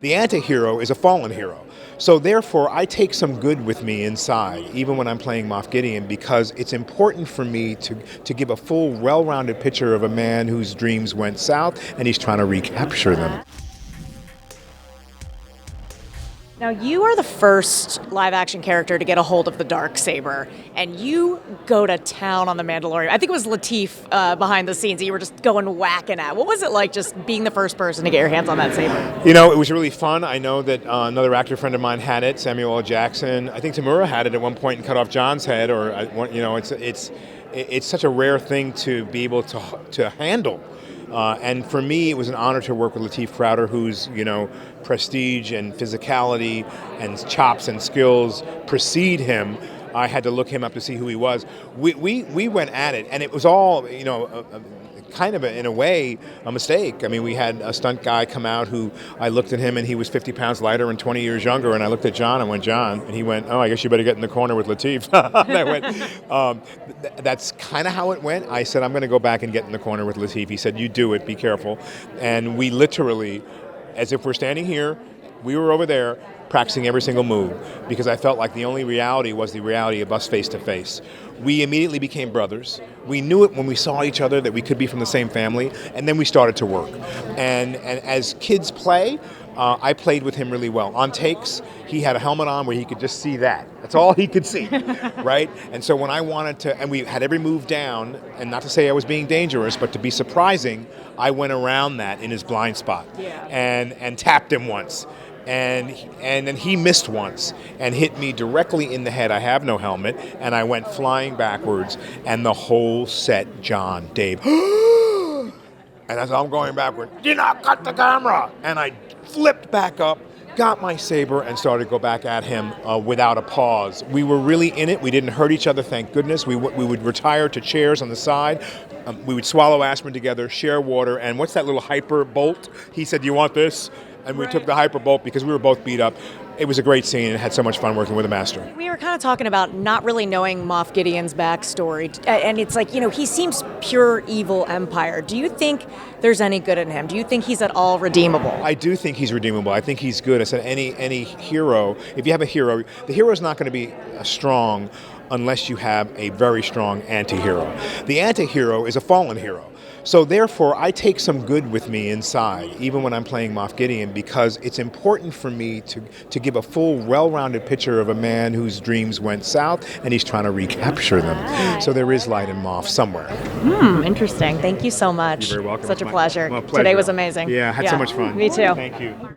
The anti-hero is a fallen hero. So therefore, I take some good with me inside, even when I'm playing Moff Gideon, because it's important for me to give a full, well-rounded picture of a man whose dreams went south, and he's trying to recapture them. Now, you are the first live-action character to get a hold of the Darksaber, and you go to town on the Mandalorian. I think it was Latif behind the scenes that you were just going whacking at. What was it like just being the first person to get your hands on that saber? You know, it was really fun. I know that another actor friend of mine had it, Samuel L. Jackson. I think Tamura had it at one point and cut off John's head. It's such a rare thing to be able to handle. And for me, it was an honor to work with Latif Crowder, whose prestige and physicality and chops and skills precede him. I had to look him up to see who he was. We went at it, and it was all in a way a mistake. I mean, we had a stunt guy come out who I looked at him and he was 50 pounds lighter and 20 years younger, and I looked at John and went, "John," and he went, "Oh, I guess you better get in the corner with Latif." And I went, that's kind of how it went. I said, "I'm going to go back and get in the corner with Latif." He said, "You do it, be careful." And we literally, as if we're standing here, we were over there practicing every single move, because I felt like the only reality was the reality of us face to face. We immediately became brothers. We knew it when we saw each other that we could be from the same family, and then we started to work. And as kids play, I played with him really well. On takes, he had a helmet on where he could just see that. That's all he could see, right? And so when I wanted to, and we had every move down, and not to say I was being dangerous, but to be surprising, I went around that in his blind spot and tapped him once. And then he missed once and hit me directly in the head. I have no helmet, and I went flying backwards, and the whole set, John, Dave, and as I'm going backward, "Do not cut the camera!" And I flipped back up, got my saber, and started to go back at him without a pause. We were really in it. We didn't hurt each other, thank goodness. We would retire to chairs on the side. We would swallow aspirin together, share water, and what's that little hyper bolt? He said, "Do you want this?" And we took the hyper bolt because we were both beat up. It was a great scene and had so much fun working with a master. We were kind of talking about not really knowing Moff Gideon's backstory, and it's like, he seems pure evil empire. Do you think there's any good in him? Do you think he's at all redeemable? I do think he's redeemable. I think he's good. I said any hero, if you have a hero, the hero is not going to be strong unless you have a very strong anti-hero. The anti-hero is a fallen hero. So therefore, I take some good with me inside, even when I'm playing Moff Gideon, because it's important for me to give a full, well-rounded picture of a man whose dreams went south, and he's trying to recapture them. So there is light in Moff somewhere. Interesting. Thank you so much. You're very welcome. Such a pleasure. Well, pleasure. Today was amazing. Yeah, had so much fun. Me too. Thank you.